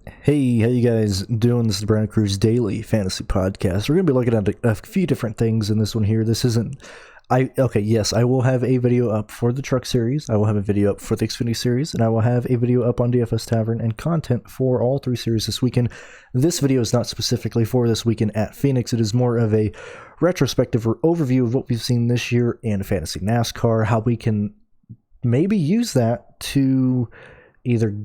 Hey, how you guys doing? This is Brandon Cruz Daily Fantasy Podcast. We're going to be looking at a few different things in this one here. This isn't... yes, I will have a video up for the Truck Series, I will have a video up for the Xfinity Series, and I will have a video up on DFS Tavern and content for all three series this weekend. This video is not specifically for this weekend at Phoenix. It is more of a retrospective or overview of what we've seen this year in Fantasy NASCAR, how we can maybe use that to either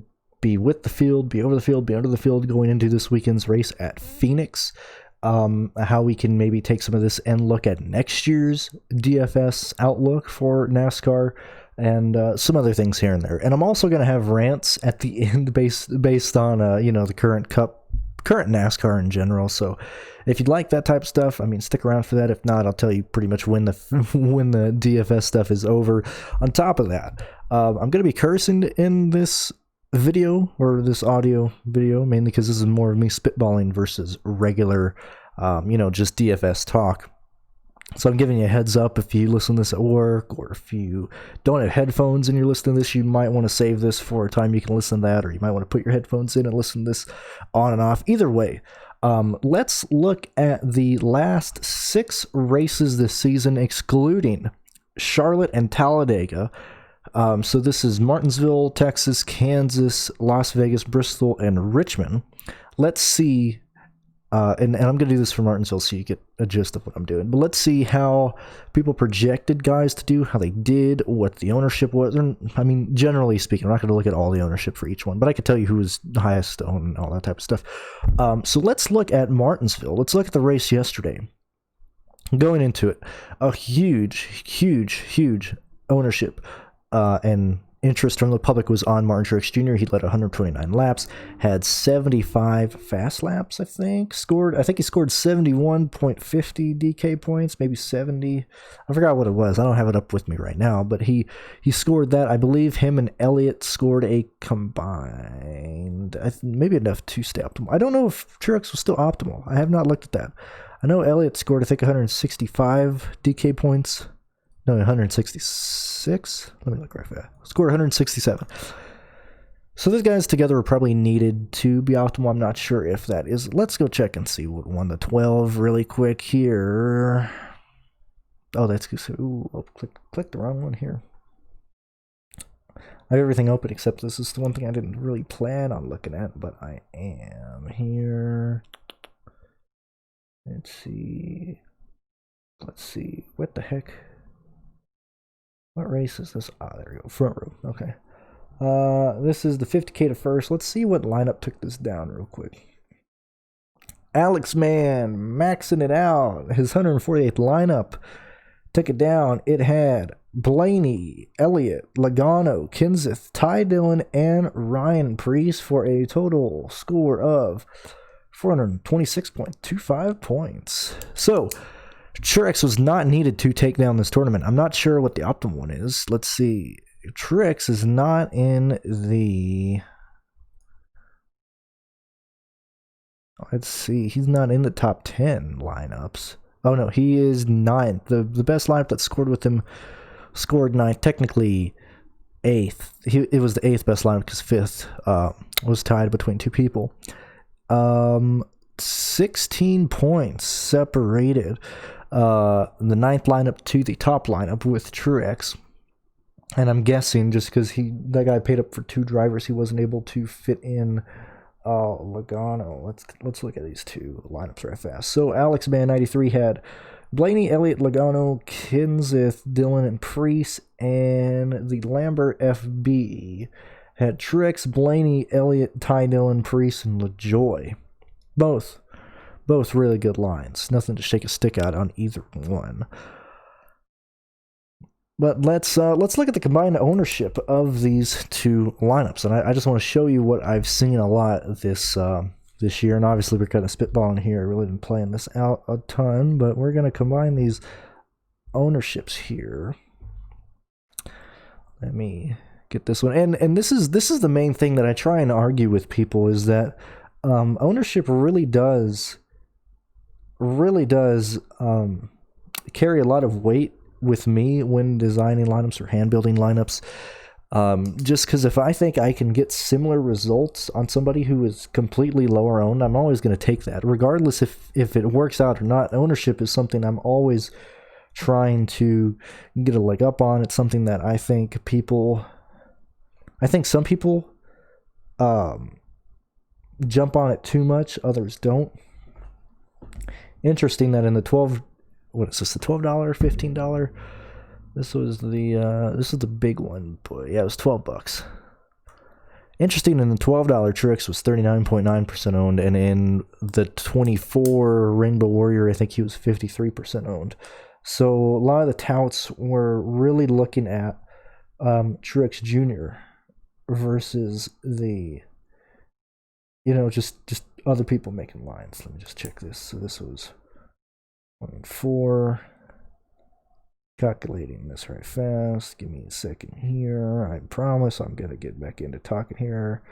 be with the field, be over the field, be under the field going into this weekend's race at Phoenix. How we can maybe take some of this and look at next year's DFS outlook for NASCAR and some other things here and there. And I'm also going to have rants at the end based on the current NASCAR in general. So if you'd like that type of stuff, I mean, stick around for that. If not, I'll tell you pretty much when the DFS stuff is over. On top of that, I'm going to be cursing in this video or this audio video, mainly because this is more of me spitballing versus regular just DFS talk. So I'm giving you a heads up. If you listen to this at work, or if you don't have headphones and you're listening to this, you might want to save this for a time you can listen to that, or you might want to put your headphones in and listen to this on and off. Either way, let's look at the last 6 races this season, excluding Charlotte and Talladega. So this is Martinsville, Texas, Kansas, Las Vegas, Bristol, and Richmond. Let's see, and I'm going to do this for Martinsville so you get a gist of what I'm doing. But let's see how people projected guys to do, how they did, what the ownership was. I mean, generally speaking, I'm not going to look at all the ownership for each one, but I could tell you who was highest owned and all that type of stuff. So let's look at Martinsville. Let's look at the race yesterday. Going into it, a huge ownership and interest from the public was on Martin Truex Jr. He led 129 laps, had 75 fast laps, I think. I think he scored 71.50 DK points, maybe 70. I forgot what it was. I don't have it up with me right now, but he scored that. I believe him and Elliott scored a combined, maybe enough to stay optimal. I don't know if Truex was still optimal. I have not looked at that. I know Elliott scored, I think, 165 DK points. No, 166. Let me look right there. Score 167. So these guys together were probably needed to be optimal. I'm not sure if that is. Let's go check and see what won the 12 really quick here. Oh, that's good. Ooh, I'll click the wrong one here. I have everything open except this is the one thing I didn't really plan on looking at, but I am here. Let's see. What the heck? What race is this? Ah, there we go. Front row. Okay. This is the 50K to first. Let's see what lineup took this down real quick. Alex Mann maxing it out. His 148th lineup took it down. It had Blaney, Elliott, Logano, Kenseth, Ty Dillon, and Ryan Preece for a total score of 426.25 points. So Truex was not needed to take down this tournament. I'm not sure what the optimal one is. Let's see. Truex is not in the... Let's see. He's not in the top 10 lineups. Oh, no. He is 9th. The best lineup that scored with him scored 9th. Technically 8th. It was the 8th best lineup because 5th was tied between 2 people. 16 points separated the 9th lineup to the top lineup with Truex. And I'm guessing just because that guy paid up for 2 drivers, he wasn't able to fit in Logano. Let's look at these 2 lineups right fast. So Alex Mann 93 had Blaney, Elliott, Logano, Kenseth, Dillon, and Preece, and the Lambert FB had Truex, Blaney, Elliott, Ty Dillon, Preece, and LaJoie. Both really good lines. Nothing to shake a stick at on either one. But let's look at the combined ownership of these 2 lineups, and I just want to show you what I've seen a lot this year. And obviously we're kind of spitballing here. I really been playing this out a ton, but we're going to combine these ownerships here. Let me get this one, and this is the main thing that I try and argue with people is that ownership really does carry a lot of weight with me when designing lineups or hand building lineups. Just because if I think I can get similar results on somebody who is completely lower owned, I'm always going to take that, regardless if it works out or not. Ownership is something I'm always trying to get a leg up on. It's something that I think some people jump on it too much, others don't. Interesting that in the the $12, $15? This is the big one, boy. Yeah, it was $12. Interesting, in the $12 Truex was 39.9% owned, and in the 24 Rainbow Warrior, I think he was 53% owned. So a lot of the touts were really looking at Truex Jr. versus the, just other people making lines. Let me just check this. So this was 1 and 4. Calculating this right fast. Give me a second here. I promise I'm going to get back into talking here.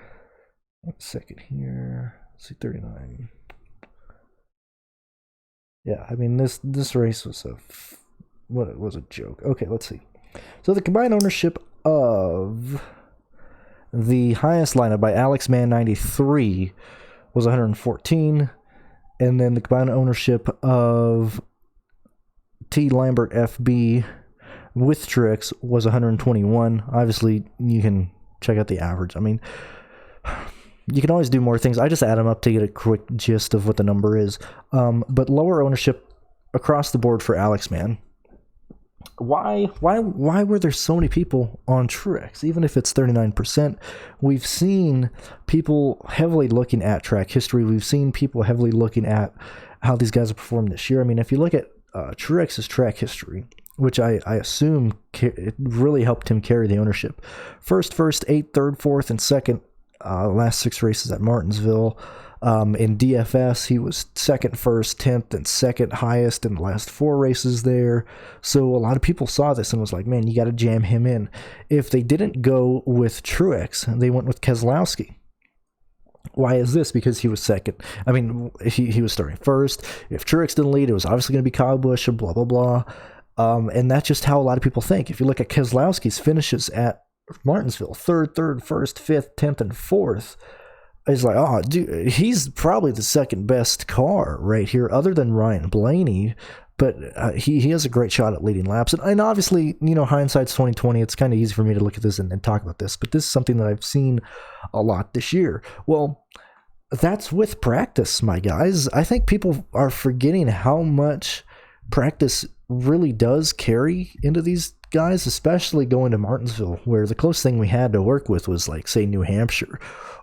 1 second here. Let's see, 39. Yeah, I mean, this race was a joke. Okay, let's see. So the combined ownership of the highest lineup by AlexMan93 was 114, and then the combined ownership of T. Lambert FB with Truex was 121. Obviously, you can check out the average. I mean, you can always do more things. I just add them up to get a quick gist of what the number is. But lower ownership across the board for AlexMan. Why were there so many people on Truex? Even if it's 39%, we've seen people heavily looking at track history. We've seen people heavily looking at how these guys have performed this year. I mean, if you look at Truex's track history, which I assume it really helped him carry the ownership. First, 8th, 3rd, 4th, and 2nd. Last 6 races at Martinsville. In DFS, he was 2nd, 1st, 10th, and 2nd highest in the last 4 races there. So a lot of people saw this and was like, man, you got to jam him in. If they didn't go with Truex, they went with Keselowski. Why is this? Because he was 2nd. I mean, he was starting 1st. If Truex didn't lead, it was obviously going to be Kyle Busch and blah, blah, blah. And that's just how a lot of people think. If you look at Keselowski's finishes at Martinsville, 3rd, 1st, 5th, 10th, and 4th, it's like, oh, dude, he's probably the 2nd best car right here, other than Ryan Blaney. But he has a great shot at leading laps. And obviously, hindsight's 2020. It's kind of easy for me to look at this and talk about this. But this is something that I've seen a lot this year. Well, that's with practice, my guys. I think people are forgetting how much practice really does carry into these guys, especially going to Martinsville, where the closest thing we had to work with was, like, say, New Hampshire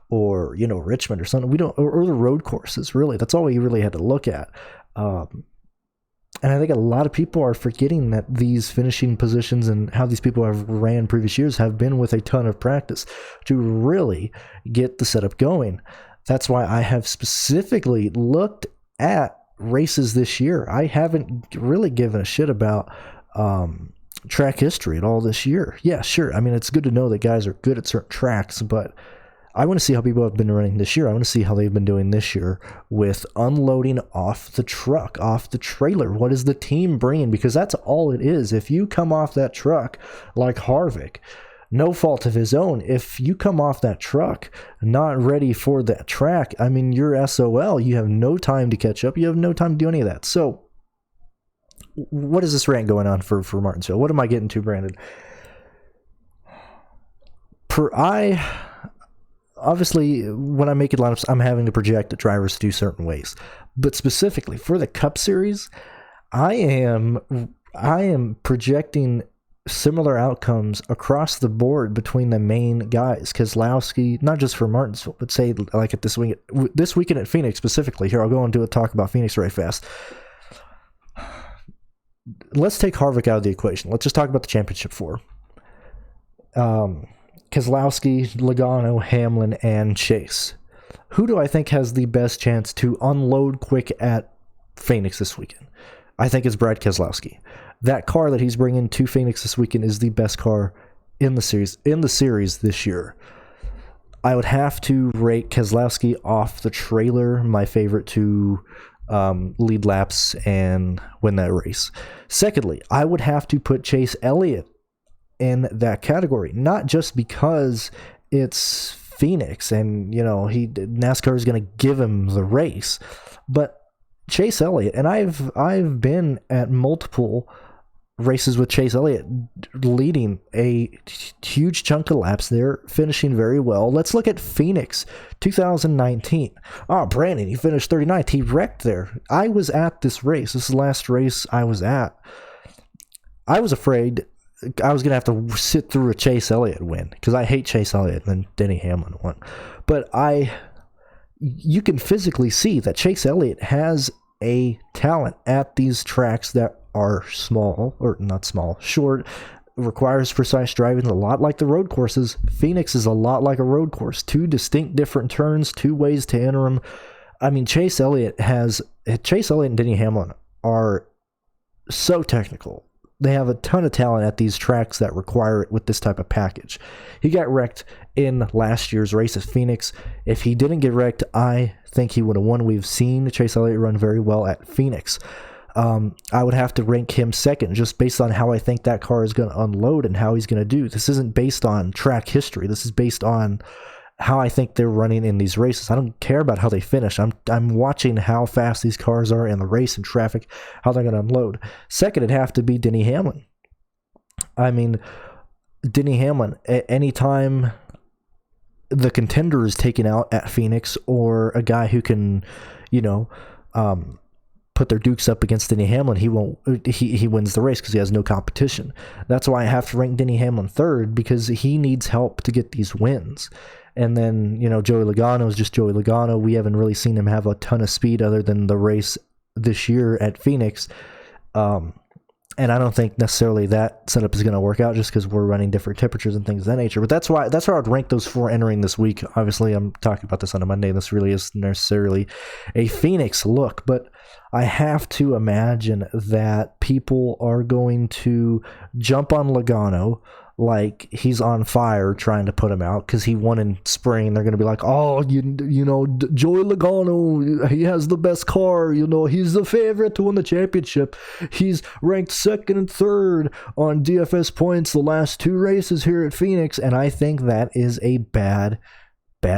or, Richmond or something. Or the road courses, really. That's all we really had to look at. And I think a lot of people are forgetting that these finishing positions and how these people have ran previous years have been with a ton of practice to really get the setup going. That's why I have specifically looked at races this year. I haven't really given a shit about track history at all this year. Yeah, sure. I mean, it's good to know that guys are good at certain tracks, but I want to see how people have been running this year. I want to see how they've been doing this year with unloading off the truck, off the trailer. What is the team bringing? Because that's all it is. If you come off that truck like Harvick, no fault of his own, if you come off that truck not ready for that track, I mean, you're SOL. You have no time to catch up. You have no time to do any of that. So what is this rant going on for Martinsville? What am I getting to, Brandon? Obviously, when I'm making lineups, I'm having to project the drivers to do certain ways. But specifically for the Cup Series, I am projecting similar outcomes across the board between the main guys. Keselowski, not just for Martinsville, but say like at this weekend at Phoenix specifically. Here, I'll go and do a talk about Phoenix right fast. Let's take Harvick out of the equation. Let's just talk about the championship 4. Keselowski, Logano, Hamlin, and Chase. Who do I think has the best chance to unload quick at Phoenix this weekend? I think it's Brad Keselowski. That car that he's bringing to Phoenix this weekend is the best car in the series this year. I would have to rate Keselowski off the trailer, my favorite to lead laps and win that race. Secondly, I would have to put Chase Elliott in that category, not just because it's Phoenix and, you know, NASCAR is going to give him the race, but Chase Elliott, and I've been at multiple races with Chase Elliott leading a huge chunk of laps there, finishing very well. Let's look at Phoenix 2019. Oh, Brandon, he finished 39th. He wrecked there. I was at this race. This is the last race I was at. I was afraid I was going to have to sit through a Chase Elliott win because I hate Chase Elliott, and then Denny Hamlin won. But you can physically see that Chase Elliott has a talent at these tracks that are small, or not small, short, requires precise driving, a lot like the road courses. Phoenix is a lot like a road course. Two distinct different turns, two ways to enter them. I mean, Chase Elliott and Denny Hamlin are so technical. They have a ton of talent at these tracks that require it with this type of package. He got wrecked in last year's race at Phoenix. If he didn't get wrecked, I think he would have won. We've seen Chase Elliott run very well at Phoenix. I would have to rank him second just based on how I think that car is going to unload and how he's going to do. This isn't based on track history. This is based on how I think they're running in these races. I don't care about how they finish. I'm watching how fast these cars are in the race and traffic, how they're going to unload. Second, it'd have to be Denny Hamlin. I mean, Denny Hamlin, anytime the contender is taken out at Phoenix, or a guy who can, you know, put their dukes up against Denny Hamlin, he wins the race because he has no competition. That's why I have to rank Denny Hamlin third, because he needs help to get these wins. And then, you know, Joey Logano is just Joey Logano. We haven't really seen him have a ton of speed other than the race this year at Phoenix. And I don't think necessarily that setup is going to work out just because we're running different temperatures and things of that nature. But that's why I'd rank those four entering this week. Obviously, I'm talking about this on a Monday. This really isn't necessarily a Phoenix look, but I have to imagine that people are going to jump on Logano like he's on fire trying to put him out because he won in spring. They're going to be like, oh, you know, Joey Logano, he has the best car. You know, he's the favorite to win the championship. He's ranked second and third on DFS points the last two races here at Phoenix. And I think that is a bad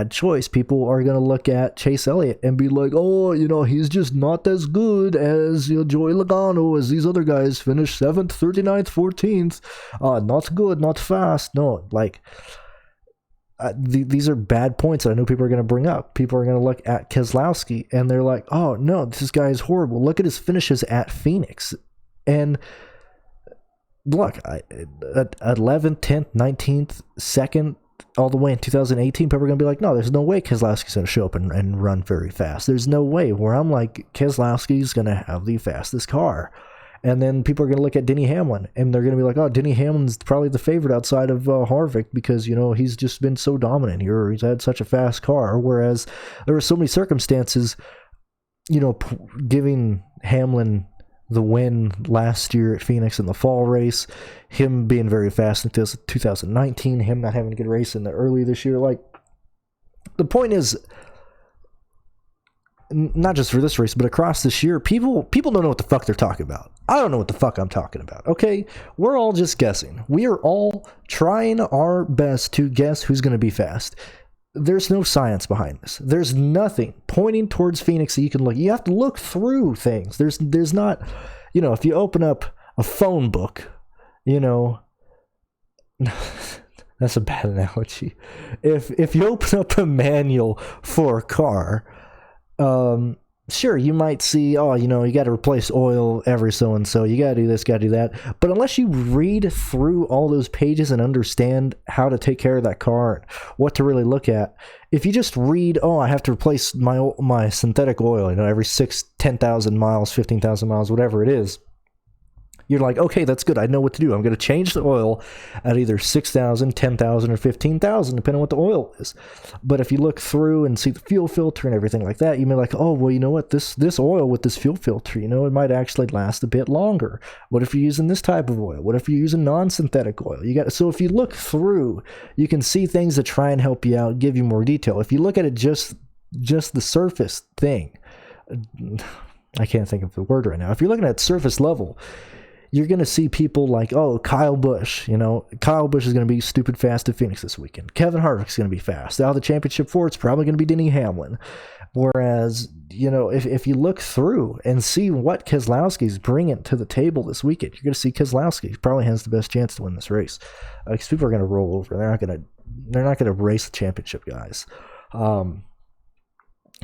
choice. People are going to look at Chase Elliott and be like, oh, you know, he's just not as good as, you know, Joey Logano, as these other guys finished 7th, 39th, 14th. Not good, not fast. No, like, these are bad points that I know people are going to bring up. People are going to look at Keselowski and they're like, oh, no, this guy is horrible. Look at his finishes at Phoenix. And look, 11th, 10th, 19th, 2nd, all the way in 2018, people are going to be like, no, there's no way Keselowski's going to show up and run very fast. There's no way. Where I'm like, Keselowski's going to have the fastest car. And then people are going to look at Denny Hamlin, and they're going to be like, oh, Denny Hamlin's probably the favorite outside of Harvick because, you know, he's just been so dominant here. He's had such a fast car. Whereas there were so many circumstances, you know, giving Hamlin the win last year at Phoenix in the fall race, him being very fast in 2019, him not having a good race in the early this year. Like, the point is, not just for this race, but across this year, people don't know what the fuck they're talking about. I don't know what the fuck I'm talking about, okay? We're all just guessing. We are all trying our best to guess who's going to be fast. There's no science behind this. There's nothing pointing towards Phoenix that you can look. You have to look through things. There's not, you know, if you open up a phone book, you know, that's a bad analogy. If you open up a manual for a car, sure, you might see, oh, you know, you got to replace oil every so and so. You got to do this, got to do that. But unless you read through all those pages and understand how to take care of that car and what to really look at, if you just read, oh, I have to replace my synthetic oil, you know, every 10,000 miles, 15,000 miles, whatever it is, you're like, okay, that's good. I know what to do. I'm going to change the oil at either 6,000, 10,000, or 15,000, depending on what the oil is. But if you look through and see the fuel filter and everything like that, you may be like, oh, well, you know what? This oil with this fuel filter, you know, it might actually last a bit longer. What if you're using this type of oil? What if you're using non-synthetic oil? So if you look through, you can see things that try and help you out, give you more detail. If you look at it just the surface thing, I can't think of the word right now. If you're looking at surface level, you're going to see people like, oh, Kyle Busch. Kyle Busch is going to be stupid fast at Phoenix this weekend. Kevin Harvick's going to be fast. Out of the championship 4, it's probably going to be Denny Hamlin. Whereas, if you look through and see what Keselowski's bringing to the table this weekend, you're going to see Keselowski probably has the best chance to win this race, because people are going to roll over. They're not going to race the championship guys.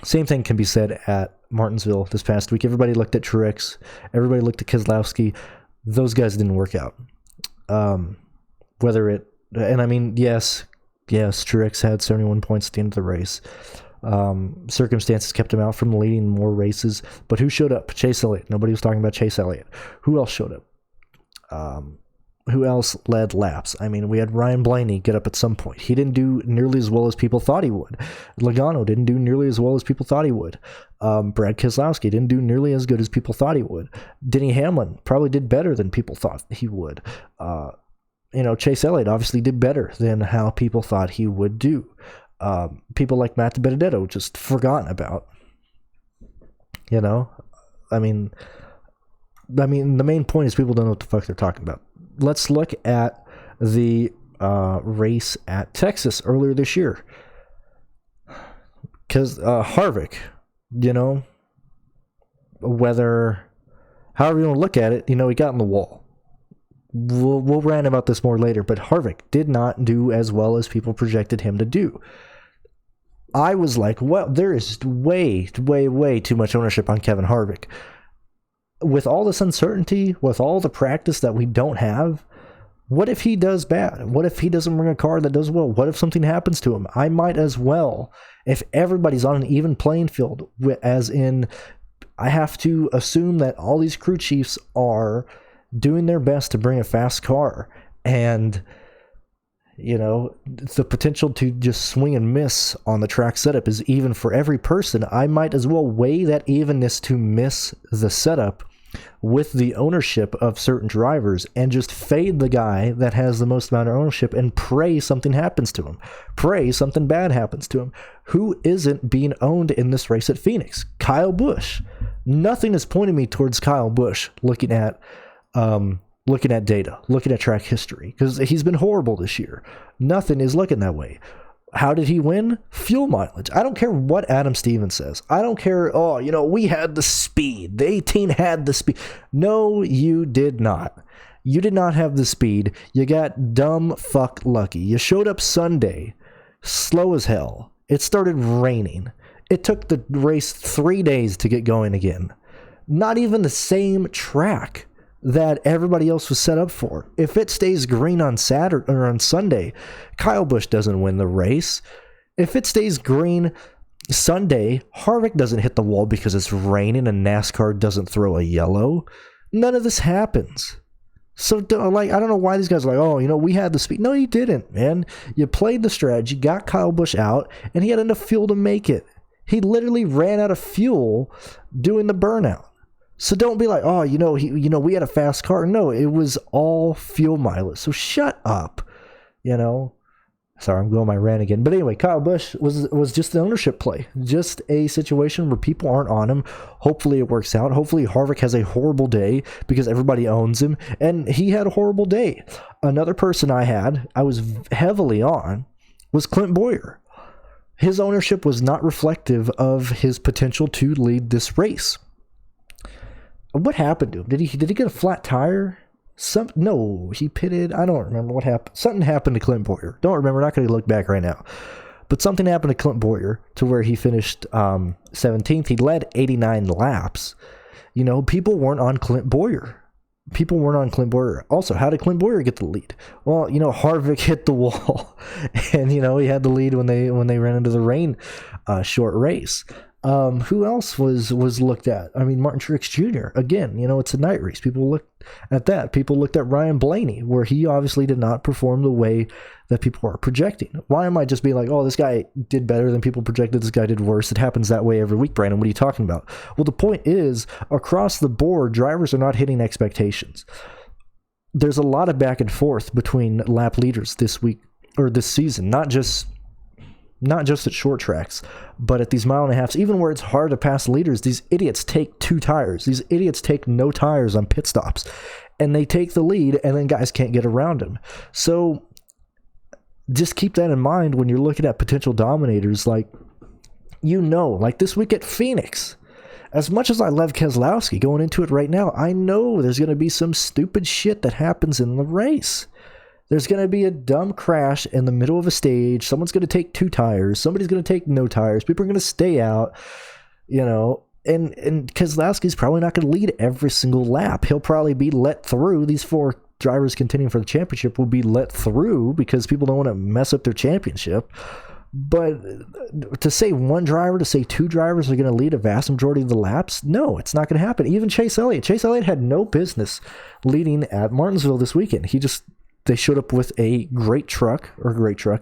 Same thing can be said at Martinsville this past week. Everybody looked at Truex. Everybody looked at Keselowski. Those guys didn't work out. Yes, Truex had 71 points at the end of the race. Circumstances kept him out from leading more races. But who showed up? Chase Elliott. Nobody was talking about Chase Elliott. Who else showed up? Who else led laps? We had Ryan Blaney get up at some point. He didn't do nearly as well as people thought he would. Logano didn't do nearly as well as people thought he would. Brad Keselowski didn't do nearly as good as people thought he would. Denny Hamlin probably did better than people thought he would. Chase Elliott obviously did better than how people thought he would do. People like Matt Benedetto just forgotten about. The main point is people don't know what the fuck they're talking about. Let's look at the race at Texas earlier this year. Because Harvick, however you want to look at it, he got in the wall. We'll rant about this more later, but Harvick did not do as well as people projected him to do. I was like, well, there is way too much ownership on Kevin Harvick. With all this uncertainty, with all the practice that we don't have, what if he does bad? What if he doesn't bring a car that does well? What if something happens to him? I might as well, if everybody's on an even playing field, as in, I have to assume that all these crew chiefs are doing their best to bring a fast car, and the potential to just swing and miss on the track setup is even for every person. I might as well weigh that evenness to miss the setup with the ownership of certain drivers and just fade the guy that has the most amount of ownership and pray something happens to him. Pray something bad happens to him. Who isn't being owned in this race at Phoenix? Kyle Busch. Nothing is pointing me towards Kyle Busch looking at data, looking at track history, because he's been horrible this year. Nothing is looking that way. How did he win? Fuel mileage. I don't care what Adam Stevens says. I don't care, we had the speed. The 18 had the speed. No, you did not. You did not have the speed. You got dumb fuck lucky. You showed up Sunday, slow as hell. It started raining. It took the race 3 days to get going again. Not even the same track that everybody else was set up for. If it stays green on Saturday or on Sunday, Kyle Busch doesn't win the race. If it stays green Sunday, Harvick doesn't hit the wall because it's raining and NASCAR doesn't throw a yellow. None of this happens. So, I don't know why these guys are like, we had the speed. No, you didn't, man. You played the strategy, got Kyle Busch out, and he had enough fuel to make it. He literally ran out of fuel doing the burnout. So don't be like, we had a fast car. No, it was all fuel mileage. So shut up, Sorry, I'm going my rant again. But anyway, Kyle Busch was just an ownership play. Just a situation where people aren't on him. Hopefully it works out. Hopefully Harvick has a horrible day because everybody owns him. And he had a horrible day. Another person I was heavily on, was Clint Bowyer. His ownership was not reflective of his potential to lead this race. What happened to him? Did he get a flat tire? No, he pitted. I don't remember what happened. Something happened to Clint Bowyer. Don't remember. Not going to look back right now. But something happened to Clint Bowyer to where he finished 17th. He led 89 laps. People weren't on Clint Bowyer. Also, how did Clint Bowyer get the lead? Well, Harvick hit the wall, and he had the lead when they ran into the rain short race. Who else was looked at? Martin Truex Jr. Again, it's a night race. People looked at that. People looked at Ryan Blaney, where he obviously did not perform the way that people are projecting. Why am I just being like, oh, this guy did better than people projected, this guy did worse? It happens that way every week, Brandon. What are you talking about? Well, the point is, across the board, drivers are not hitting expectations. There's a lot of back and forth between lap leaders this week, or this season, not just not just at short tracks, but at these mile and a halves, even where it's hard to pass leaders, these idiots take 2 tires. These idiots take no tires on pit stops, and they take the lead, and then guys can't get around them. So just keep that in mind when you're looking at potential dominators. Like, like this week at Phoenix, as much as I love Keselowski going into it right now, I know there's going to be some stupid shit that happens in the race. There's going to be a dumb crash in the middle of a stage. Someone's going to take 2 tires. Somebody's going to take no tires. People are going to stay out, and Keselowski's probably not going to lead every single lap. He'll probably be let through. These 4 drivers contending for the championship will be let through because people don't want to mess up their championship. But to say 1 driver, to say 2 drivers are going to lead a vast majority of the laps, no, it's not going to happen. Even Chase Elliott had no business leading at Martinsville this weekend. They showed up with a great truck.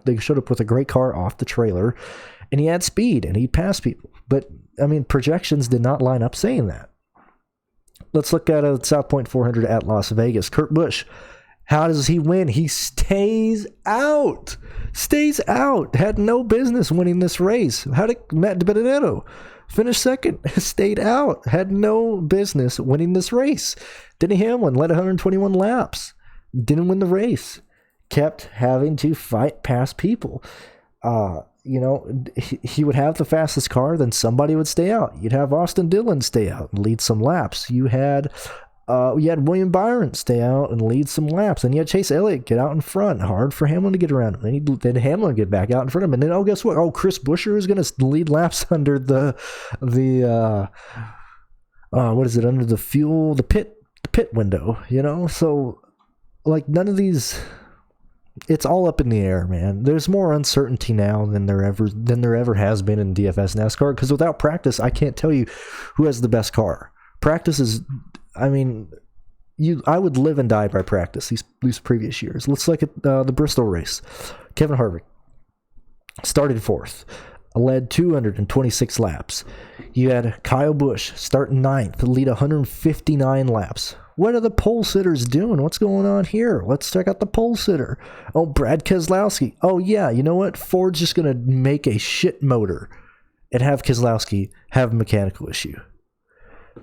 They showed up with a great car off the trailer, and he had speed and he passed people. But projections did not line up saying that. Let's look at a South Point 400 at Las Vegas. Kurt Busch, how does he win? He stays out. Had no business winning this race. How did Matt DiBenedetto finish second? Stayed out. Had no business winning this race. Denny Hamlin led 121 laps. Didn't win the race. Kept having to fight past people. He would have the fastest car, then somebody would stay out. You'd have Austin Dillon stay out and lead some laps. You had William Byron stay out and lead some laps. And you had Chase Elliott get out in front. Hard for Hamlin to get around him. Then Hamlin get back out in front of him. And then, guess what? Chris Buescher is going to lead laps under the under the pit window, So, none of these, it's all up in the air, man. There's more uncertainty now than there ever has been in DFS NASCAR, because without practice, I can't tell you who has the best car. Practice is, I would live and die by practice these previous years. Let's look at the Bristol race. Kevin Harvick started 4th, led 226 laps. You had Kyle Busch start 9th, lead 159 laps. What are the pole sitters doing? What's going on here? Let's check out the pole sitter. Oh, Brad Keselowski. Oh, yeah, you know what? Ford's just going to make a shit motor and have Keselowski have a mechanical issue.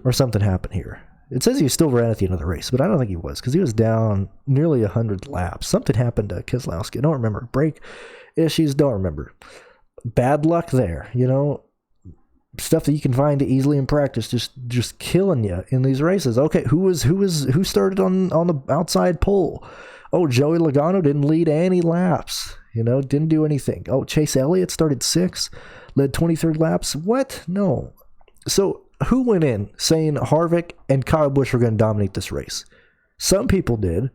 Or something happened here. It says he still ran at the end of the race, but I don't think he was, because he was down nearly 100 laps. Something happened to Keselowski. I don't remember. Brake issues, don't remember. Bad luck there, stuff that you can find easily in practice, just killing you in these races. Okay, who started on the outside pole? Oh, Joey Logano didn't lead any laps. Didn't do anything. Oh, Chase Elliott started 6th, led 23rd laps. What? No. So who went in saying Harvick and Kyle Busch were going to dominate this race? Some people did.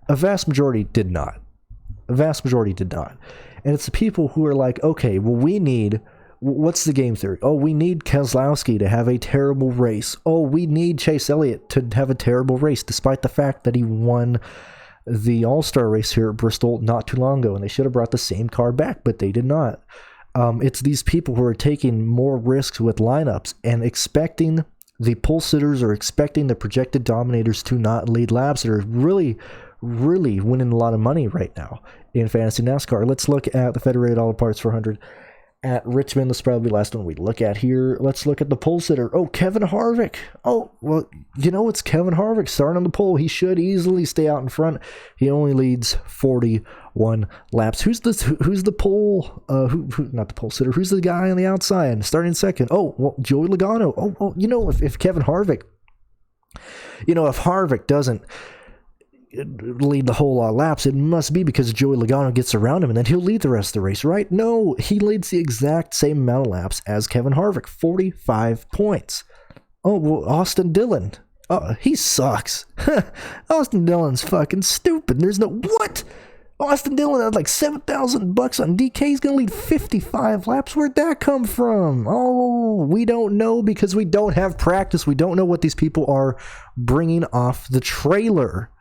A vast majority did not. And it's the people who are like, okay, well, what's the game theory? Oh, we need Keselowski to have a terrible race. Oh, we need Chase Elliott to have a terrible race, despite the fact that he won the All-Star race here at Bristol not too long ago, and they should have brought the same car back, but they did not. It's these people who are taking more risks with lineups and expecting the pole sitters or expecting the projected dominators to not lead laps that are really, really winning a lot of money right now in fantasy NASCAR. Let's look at the Federated Auto Parts 400 at Richmond. That's probably the last one we look at here. Let's look at the pole sitter. Oh, Kevin Harvick. Oh, well, it's Kevin Harvick starting on the pole. He should easily stay out in front. He only leads 41 laps. Who's the pole? Not the pole sitter. Who's the guy on the outside starting second? Oh, well, Joey Logano. Oh, if Kevin Harvick, if Harvick doesn't lead the whole lot of laps, it must be because Joey Logano gets around him and then he'll lead the rest of the race, right? No, he leads the exact same amount of laps as Kevin Harvick, 45 points. Oh, well, Austin Dillon. He sucks. Austin Dillon's fucking stupid. There's no... What? Austin Dillon had like $7,000 on DK. He's going to lead 55 laps. Where'd that come from? Oh, we don't know because we don't have practice. We don't know what these people are bringing off the trailer.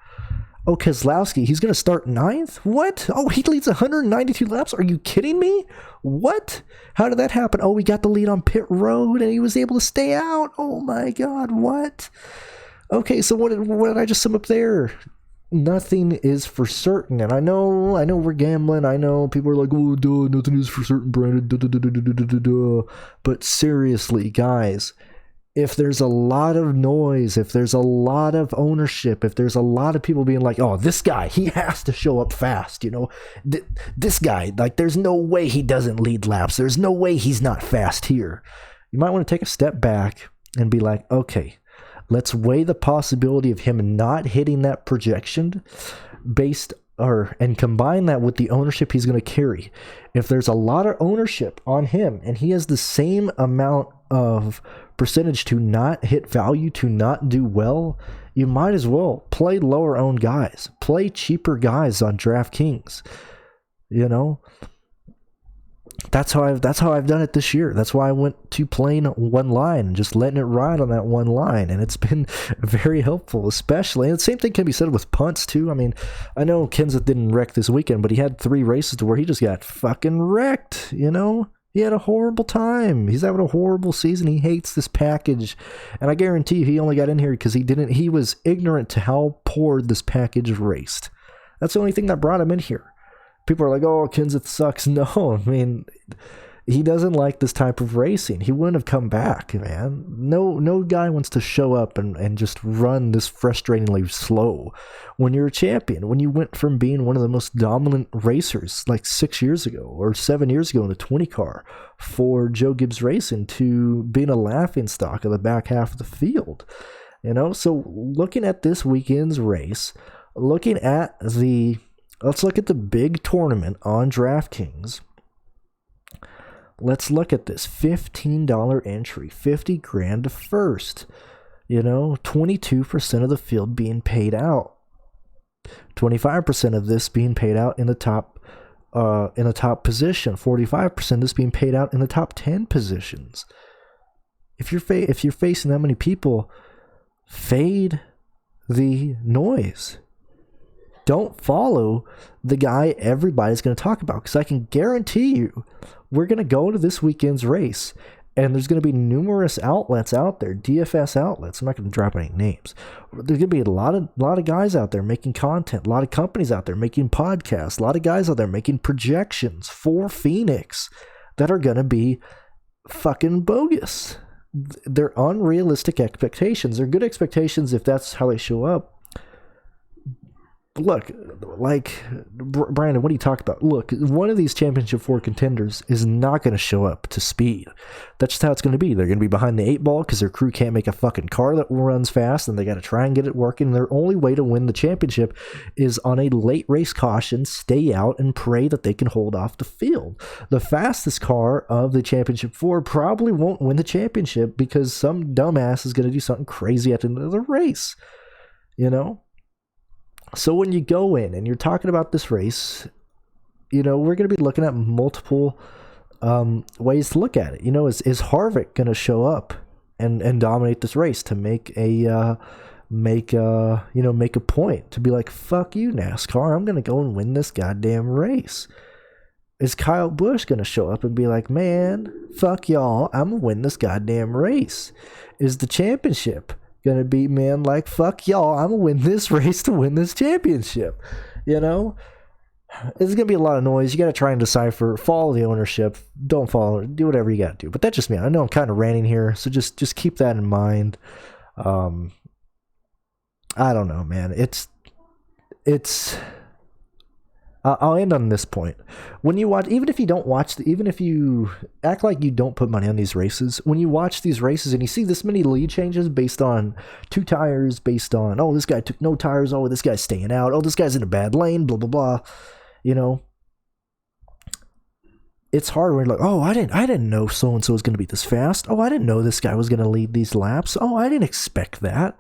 Oh, Keselowski, he's going to start 9th? What? Oh, he leads 192 laps? Are you kidding me? What? How did that happen? Oh, we got the lead on pit road and he was able to stay out. Oh my God, what? Okay, so what did I just sum up there? nothing is for certain. And I know we're gambling. I know people are like, oh, duh, nothing is for certain, Brandon. Duh, duh, duh, duh, duh, duh, duh, duh. But seriously, guys, if there's a lot of noise, if there's a lot of ownership, if there's a lot of people being like, oh, this guy, he has to show up fast, you know, this guy, like, there's no way he doesn't lead laps. There's no way he's not fast here. You might want to take a step back and be like, okay, let's weigh the possibility of him not hitting that projection and combine that with the ownership he's going to carry. If there's a lot of ownership on him and he has the same amount of percentage to not hit value, to not do well, you might as well play lower owned guys, play cheaper guys on DraftKings. You know, that's how I've done it this year. That's why I went to playing one line and just letting it ride on that one line, and it's been very helpful. Especially, and the same thing can be said with punts too. I mean, I know Kenseth didn't wreck this weekend, but he had 3 races to where he just got fucking wrecked. You know, he had a horrible time. He's having a horrible season. He hates this package, and I guarantee you, he only got in here because he was ignorant to how poor this package raced. That's the only thing that brought him in here. People are like, oh, Kenseth sucks. No, I mean, he doesn't like this type of racing. He wouldn't have come back, man. No guy wants to show up and just run this frustratingly slow when you're a champion, when you went from being one of the most dominant racers like 6 years ago or 7 years ago in a 20 car for Joe Gibbs Racing to being a laughingstock of the back half of the field. You know, so looking at this weekend's race, let's look at the big tournament on DraftKings. Let's look at this $15 entry, 50 grand to first. You know, 22% of the field being paid out. 25% of this being paid out in the top position. 45% of this being paid out in the top 10 positions. If you're facing that many people, fade the noise. Don't follow the guy everybody's going to talk about, because I can guarantee you we're going to go to this weekend's race and there's going to be numerous outlets out there, DFS outlets. I'm not going to drop any names. There's going to be a lot of guys out there making content, a lot of companies out there making podcasts, a lot of guys out there making projections for Phoenix that are going to be fucking bogus. They're unrealistic expectations. They're good expectations if that's how they show up. Look, like, Brandon, what do you talk about? Look, one of these Championship 4 contenders is not going to show up to speed. That's just how it's going to be. They're going to be behind the 8 ball because their crew can't make a fucking car that runs fast, and they got to try and get it working. Their only way to win the championship is on a late race caution, stay out, and pray that they can hold off the field. The fastest car of the Championship 4 probably won't win the championship because some dumbass is going to do something crazy at the end of the race. You know? So when you go in and you're talking about this race, you know, we're going to be looking at multiple ways to look at it. You know, is Harvick going to show up and dominate this race to make a point to be like, fuck you, NASCAR, I'm going to go and win this goddamn race? Is Kyle Busch going to show up and be like, man, fuck y'all, I'm going to win this goddamn race? Is the championship gonna be, man, like, fuck y'all, I'm gonna win this race to win this championship? You know, it's gonna be a lot of noise. You gotta try and decipher. Follow the ownership, don't follow, do whatever you gotta do. But that's just me. I know I'm kind of ranting here, so just keep that in mind. I don't know, man. I'll end on this point. When you watch, even if you act like you don't put money on these races, when you watch these races and you see this many lead changes based on 2 tires, based on, oh, this guy took no tires, oh, this guy's staying out, oh, this guy's in a bad lane, blah, blah, blah, you know, it's hard when you're like, oh, I didn't know so-and-so was going to be this fast. Oh, I didn't know this guy was going to lead these laps. Oh, I didn't expect that.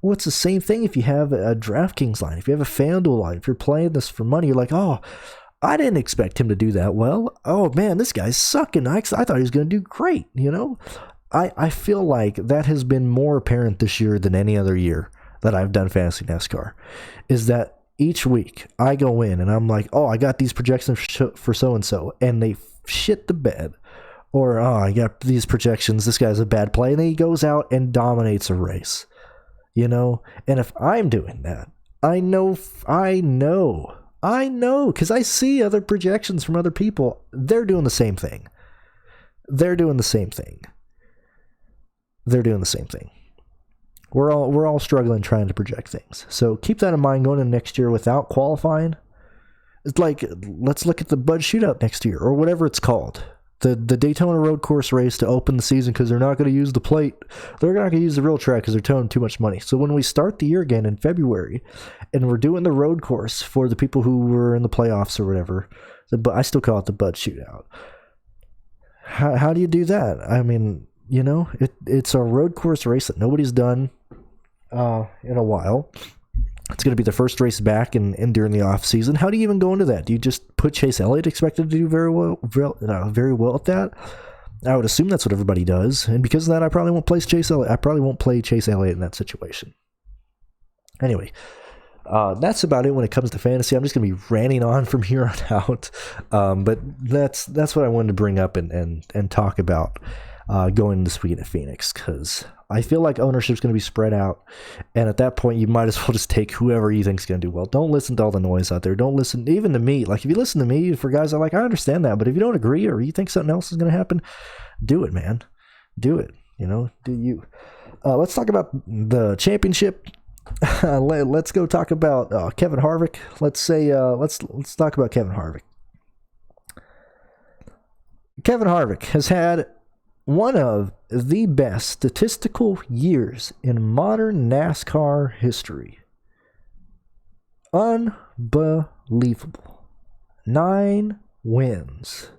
Well, it's the same thing if you have a DraftKings line, if you have a FanDuel line, if you're playing this for money, you're like, oh, I didn't expect him to do that well. Oh, man, this guy's sucking. I thought he was going to do great, you know? I feel like that has been more apparent this year than any other year that I've done Fantasy NASCAR, is that each week I go in and I'm like, oh, I got these projections for so-and-so, and they shit the bed. Or, oh, I got these projections, this guy's a bad play, and then he goes out and dominates a race. You know, and if I'm doing that, I know, because I see other projections from other people. They're doing the same thing. They're doing the same thing. We're all struggling trying to project things. So keep that in mind going into next year without qualifying. It's like, let's look at the Bud Shootout next year, or whatever it's called. The Daytona road course race to open the season, because they're not going to use the plate. They're not going to use the real track because they're towing too much money. So when we start the year again in February, and we're doing the road course for the people who were in the playoffs or whatever, I still call it the Bud Shootout. How do you do that? I mean, you know, it's a road course race that nobody's done in a while. It's going to be the first race back and during the off season. How do you even go into that? Do you just put Chase Elliott expected to do very well at that? I would assume that's what everybody does, and because of that, I probably won't play Chase Elliott. I probably won't play Chase Elliott in that situation. Anyway, that's about it when it comes to fantasy. I'm just going to be ranting on from here on out, but that's what I wanted to bring up and talk about going this weekend at Phoenix, because I feel like ownership's going to be spread out, and at that point, you might as well just take whoever you think's going to do well. Don't listen to all the noise out there. Don't listen even to me. Like, if you listen to me for guys I like, I understand that, but if you don't agree or you think something else is going to happen, do it, man. Do it. You know, do you. Let's talk about the championship. Let's go talk about Kevin Harvick. Let's talk about Kevin Harvick. Kevin Harvick has had one of the best statistical years in modern NASCAR history. Unbelievable. 9 wins.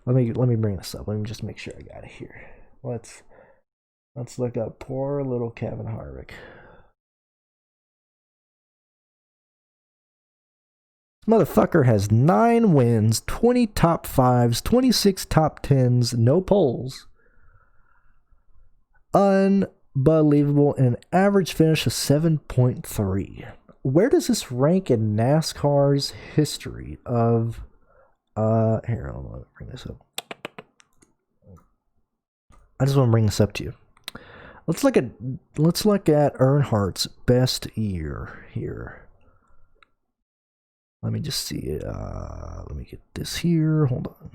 Let me bring this up. Let me just make sure I got it here. Let's look up poor little Kevin Harvick. Motherfucker has 9 wins, 20 top 5s, 26 top 10s, no poles. Unbelievable. And an average finish of 7.3. Where does this rank in NASCAR's history of... Here, let me bring this up. I just want to bring this up to you. Let's look at Earnhardt's best year here. Let me just see it. Let me get this here. Hold on.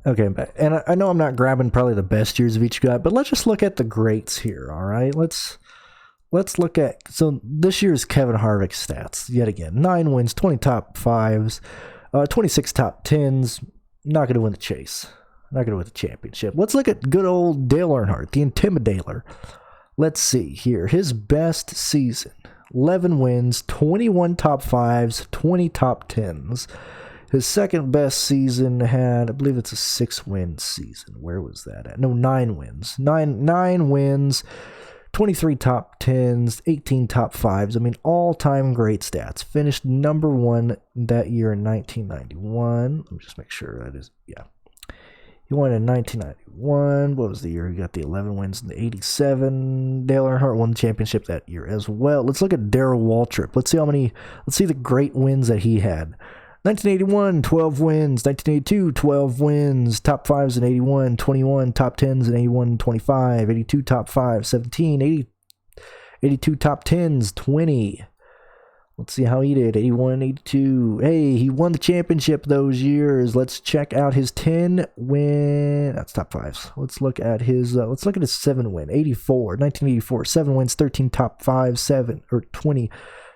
Okay, and I know I'm not grabbing probably the best years of each guy, but let's just look at the greats here, all right? Let's look at... So this year's Kevin Harvick stats, yet again. 9 wins, 20 top 5s, 26 top 10s. Not going to win the chase. Not going to win the championship. Let's look at good old Dale Earnhardt, the Intimidator. Let's see here. His best season. 11 wins, 21 top 5s, 20 top 10s. His second best season had, I believe it's a 6-win season. Where was that at? No, 9 wins. 9 wins, 23 top 10s, 18 top 5s. I mean, all-time great stats. Finished number 1 that year in 1991. Let me just make sure that is, yeah. He won in 1991. What was the year? He got the 11 wins in the 87. Dale Earnhardt won the championship that year as well. Let's look at Darrell Waltrip. Let's see the great wins that he had. 1981, 12 wins. 1982, 12 wins. Top 5s in 81, 21. Top 10s in 81, 25. 82 top 5, 17. 82 top 10s, 20. Let's see how he did. 81, 82. Hey, he won the championship those years. Let's check out his 10 win. That's top 5s. Let's look at his 7 win. 84, 1984. 7 wins, 13 top 5s, 20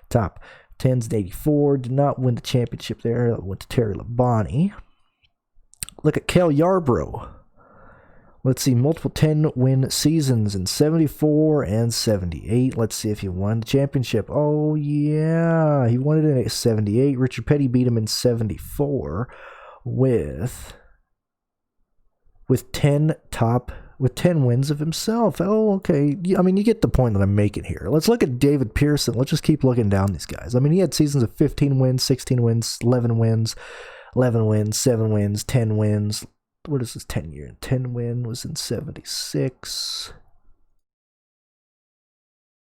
top 10s. 84. Did not win the championship there. Went to Terry Labonte. Look at Cale Yarbrough. Let's see, multiple 10-win seasons in 74 and 78. Let's see if he won the championship. Oh, yeah. He won it in 78. Richard Petty beat him in 74 with 10 wins of himself. Oh, okay. I mean, you get the point that I'm making here. Let's look at David Pearson. Let's just keep looking down these guys. I mean, he had seasons of 15 wins, 16 wins, 11 wins, 11 wins, 7 wins, 10 wins. What is this 10 year? 10 win was in 76.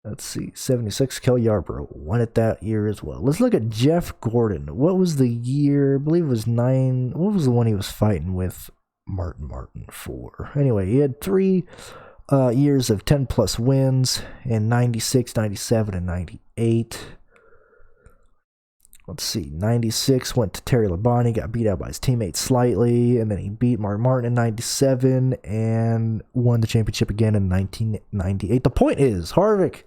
Let's see. 76. Cale Yarbrough won it that year as well. Let's look at Jeff Gordon. What was the year? I believe it was 9. What was the one he was fighting with Martin for? Anyway, he had 3 years of 10 plus wins in 96, 97, and 98. let's see, 96 went to Terry Labonte, got beat out by his teammates slightly, and then he beat Mark Martin in 97 and won the championship again in 1998. The point is, Harvick,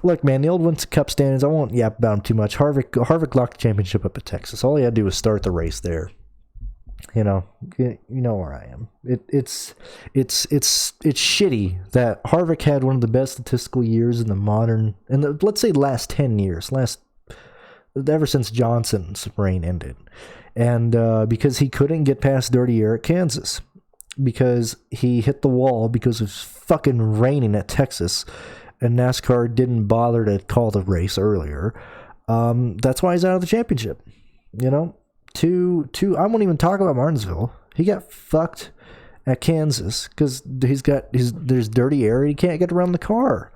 look, man, the old Winston Cup standings, I won't yap about him too much. Harvick locked the championship up at Texas. All he had to do was start the race there. You know where I am. It's shitty that Harvick had one of the best statistical years in the modern, and let's say last 10 years, ever since Johnson's reign ended, and because he couldn't get past Dirty Air at Kansas, because he hit the wall because it was fucking raining at Texas, and NASCAR didn't bother to call the race earlier. That's why he's out of the championship. You know. I won't even talk about Martinsville. He got fucked at Kansas because there's dirty air and he can't get around the car.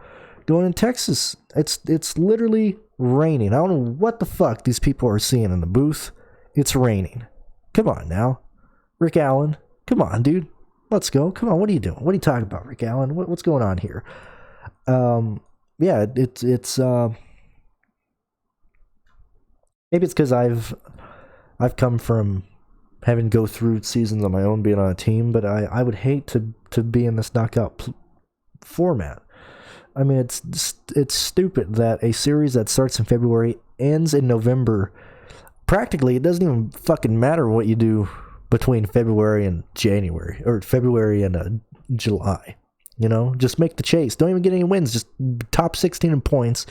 Going in Texas, it's literally raining. I don't know what the fuck these people are seeing in the booth. It's raining. Come on now, Rick Allen. Come on, dude. Let's go. Come on. What are you doing? What are you talking about, Rick Allen? What's going on here? Yeah, it's maybe it's because I've come from having to go through seasons on my own being on a team, but I would hate to be in this knockout format. I mean, it's stupid that a series that starts in February ends in November. Practically, it doesn't even fucking matter what you do between February and January, or February and July. You know, just make the chase. Don't even get any wins. Just top 16 in points.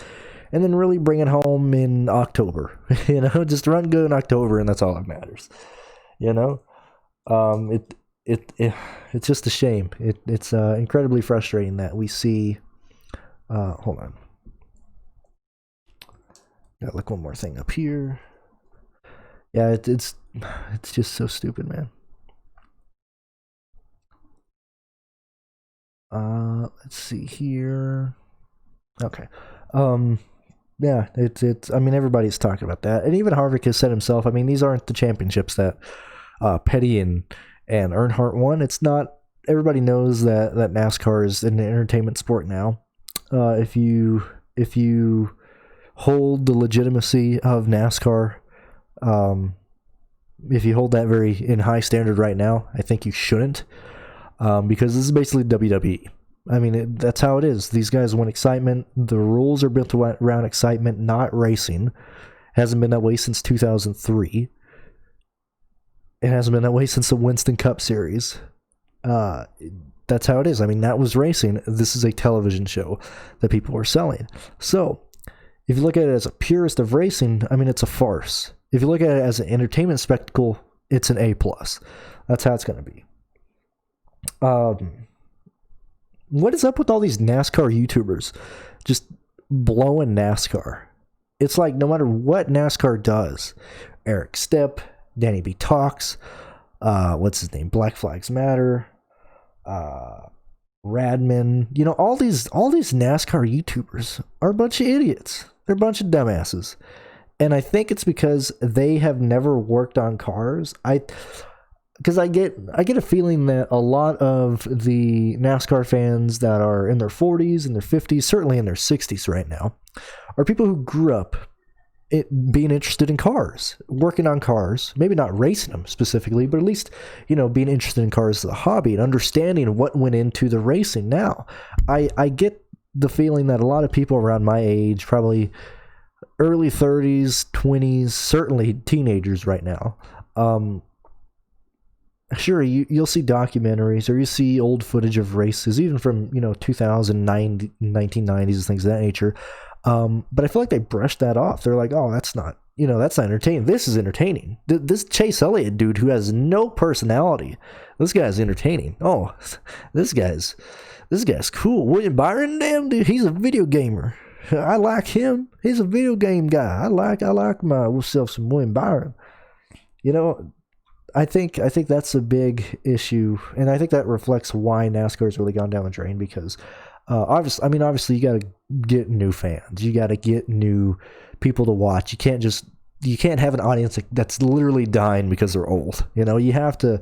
And then really bring it home in October. You know, just run good in October, and that's all that matters. You know, it's just a shame. It's incredibly frustrating that we see. Hold on, gotta look one more thing up here. Yeah, it's just so stupid, man. Let's see here. Okay. Yeah, it's. I mean, everybody's talking about that, and even Harvick has said himself. I mean, these aren't the championships that Petty and Earnhardt won. It's not. Everybody knows that NASCAR is an entertainment sport now. If you hold the legitimacy of NASCAR, if you hold that very in high standard right now, I think you shouldn't, because this is basically WWE. I mean, that's how it is. These guys want excitement. The rules are built around excitement, not racing. Hasn't been that way since 2003. It hasn't been that way since the Winston Cup Series. That's how it is. I mean, that was racing. This is a television show that people are selling. So, if you look at it as a purist of racing, I mean, it's a farce. If you look at it as an entertainment spectacle, it's an A+. That's how it's going to be. What is up with all these NASCAR YouTubers just blowing NASCAR? It's like no matter what NASCAR does, Eric Stepp, Danny B. Talks, what's his name? Black Flags Matter, Radman, you know, all these NASCAR YouTubers are a bunch of idiots. They're a bunch of dumbasses. And I think it's because they have never worked on cars. Because I get a feeling that a lot of the NASCAR fans that are in their 40s and their 50s, certainly in their 60s right now, are people who grew up being interested in cars, working on cars, maybe not racing them specifically, but at least, you know, being interested in cars as a hobby and understanding what went into the racing. Now, I get the feeling that a lot of people around my age, probably early 30s, 20s, certainly teenagers right now, sure, you'll see documentaries or you see old footage of races, even from, you know, 2009, 1990s, things of that nature. But I feel like they brushed that off. They're like, oh, that's not entertaining. This is entertaining. This Chase Elliott dude who has no personality, this guy's entertaining. Oh, this guy's cool. William Byron, damn dude, he's a video gamer. I like him. He's a video game guy. I like myself some William Byron. You know, I think that's a big issue, and I think that reflects why NASCAR's really gone down the drain, because obviously you got to get new fans. You got to get new people to watch. You can't have an audience that's literally dying because they're old. You know, you have to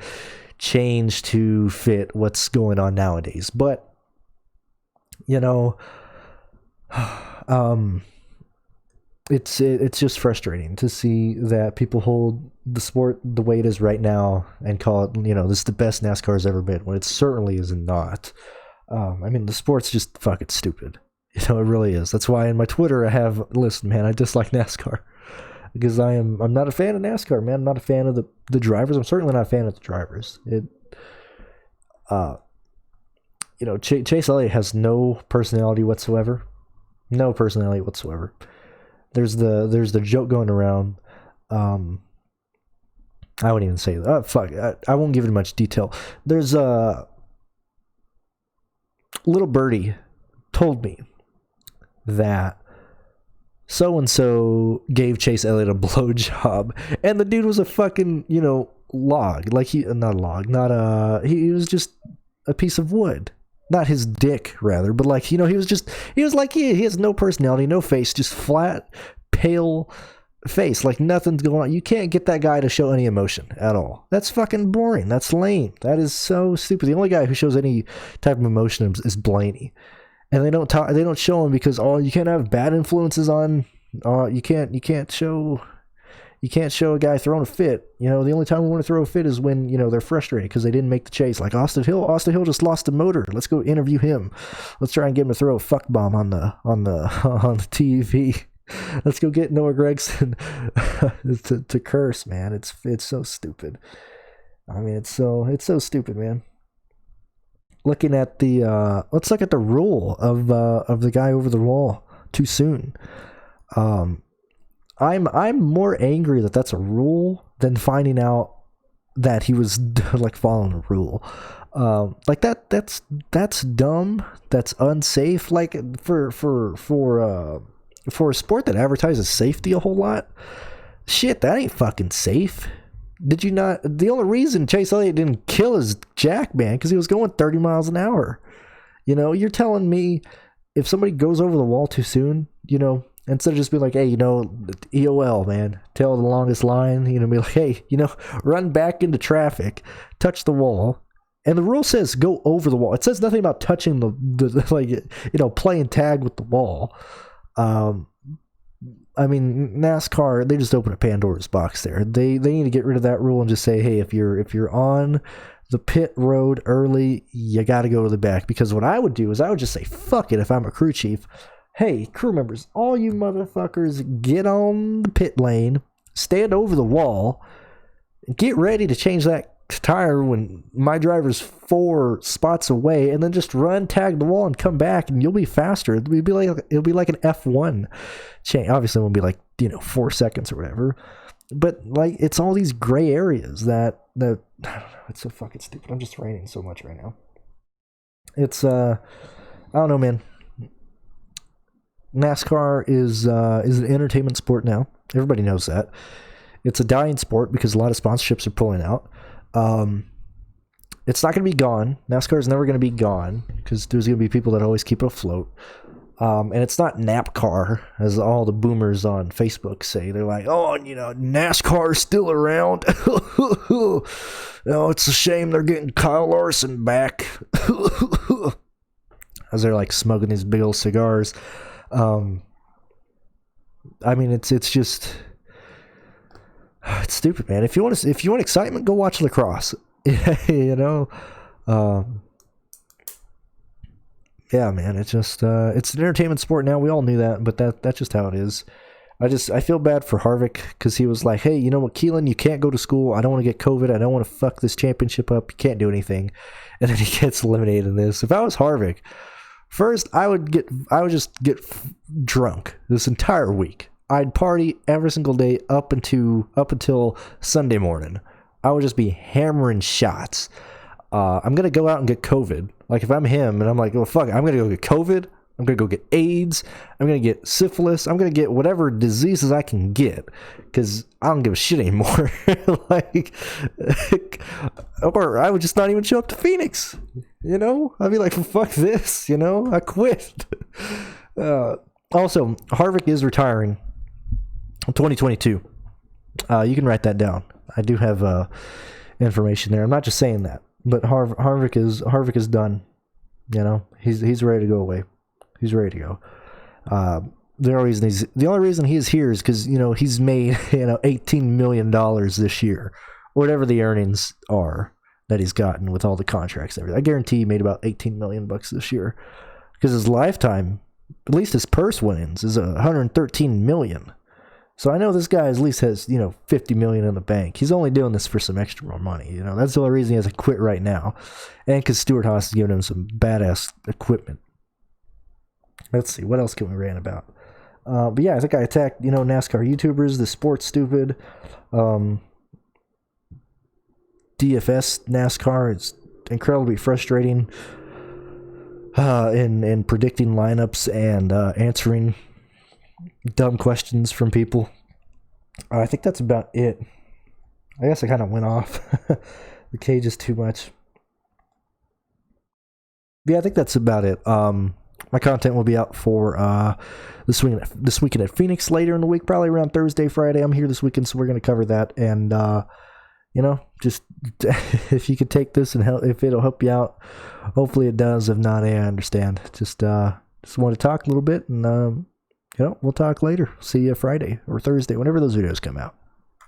change to fit what's going on nowadays. But, you know, it's just frustrating to see that people hold the sport the way it is right now and call it, this is the best NASCAR has ever been, when it certainly is not. I mean, the sport's just fucking stupid. It really is. That's why in my Twitter I have, listen, man, I dislike NASCAR. Because I'm not a fan of NASCAR, man. I'm not a fan of the drivers. I'm certainly not a fan of the drivers. Chase Elliott has no personality whatsoever. No personality whatsoever. There's the joke going around. I wouldn't even say that. Fuck. I won't give it much detail. There's a little birdie told me that so-and-so gave Chase Elliott a blowjob, and the dude was a fucking, log. Like, he was just a piece of wood. Not his dick, rather, but like, he was like, he has no personality, no face, just flat, pale face, like nothing's going on. You can't get that guy to show any emotion at all. That's fucking boring. That's lame. That is so stupid. The only guy who shows any type of emotion is Blaney. And they don't show him because you can't have bad influences on. You can't show a guy throwing a fit. The only time we want to throw a fit is when they're frustrated because they didn't make the chase. Like Austin Hill. Austin Hill just lost the motor. Let's go interview him. Let's try and get him to throw a fuck bomb on the TV. Let's go get Noah Gragson to curse, man. It's so stupid. I mean, it's so stupid, man. Let's look at the rule of the guy over the wall too soon. I'm more angry that that's a rule than finding out that he was like following a rule. Like that's dumb. That's unsafe. Like for a sport that advertises safety a whole lot, shit, that ain't fucking safe. Did you not? The only reason Chase Elliott didn't kill his jack, man, because he was going 30 miles an hour. You're telling me if somebody goes over the wall too soon, instead of just being like, hey, EOL, man, tail the longest line, be like, hey, run back into traffic, touch the wall. And the rule says go over the wall. It says nothing about touching the playing tag with the wall. I mean, NASCAR, they just open a Pandora's box there. They need to get rid of that rule and just say, hey, if you're on the pit road early, you got to go to the back. Because what I would do is I would just say, fuck it, if I'm a crew chief. Hey, crew members, all you motherfuckers, get on the pit lane, stand over the wall, get ready to change that tire when my driver's 4 spots away, and then just run, tag the wall, and come back, and you'll be faster. It'll be like an F1 chain. Obviously, it won't be like 4 seconds or whatever, but like it's all these gray areas that I don't know, it's so fucking stupid. I'm just raining so much right now. It's I don't know, man. NASCAR is an entertainment sport now. Everybody knows that. It's a dying sport because a lot of sponsorships are pulling out. It's not going to be gone. NASCAR is never going to be gone because there's going to be people that always keep it afloat. And it's not NAPCAR, as all the boomers on Facebook say. They're like, oh, NASCAR is still around. It's a shame they're getting Kyle Larson back. As they're like smoking these big old cigars. I mean, it's just, it's stupid, man. If you want excitement, go watch lacrosse. Yeah, man. It's just it's an entertainment sport now. We all knew that, but that's just how it is. I feel bad for Harvick because he was like, hey, you know what, Keelan, you can't go to school. I don't want to get COVID. I don't want to fuck this championship up. You can't do anything. And then he gets eliminated in this. If I was Harvick, first I would just get drunk this entire week. I'd party every single day up until Sunday morning. I would just be hammering shots. I'm gonna go out and get COVID. Like if I'm him and I'm like, well, fuck it, I'm gonna go get COVID. I'm gonna go get AIDS. I'm gonna get syphilis. I'm gonna get whatever diseases I can get because I don't give a shit anymore. Or I would just not even show up to Phoenix. I'd be like, fuck this. I quit. Also, Harvick is retiring in 2022. You can write that down. I do have information there. I'm not just saying that, but Harvick is done. He's ready to go away. He's ready to go. the only reason he's here is because, you know, he's made, you know, $18 million this year, whatever the earnings are that he's gotten with all the contracts and everything. I guarantee he made about $18 million this year, because his lifetime, at least his purse winnings, is $113 million. So I know this guy at least has, you know, $50 million in the bank. He's only doing this for some extra more money. You know, that's the only reason he has to quit right now, and because Stewart-Haas is giving him some badass equipment. Let's see, what else can we rant about? But yeah, I think I attacked, you know, NASCAR YouTubers, the sports stupid. DFS NASCAR is incredibly frustrating in predicting lineups and answering dumb questions from people. I think that's about it. I guess I kind of went off the cage is too much. Yeah, I think that's about it. My content will be out for this weekend at Phoenix later in the week, probably around Thursday, Friday. I'm here this weekend, so we're going to cover that. And, you know, just if you could take this and help, if it'll help you out, hopefully it does. If not, I understand. Just want to talk a little bit, and, you know, we'll talk later. See you Friday or Thursday, whenever those videos come out.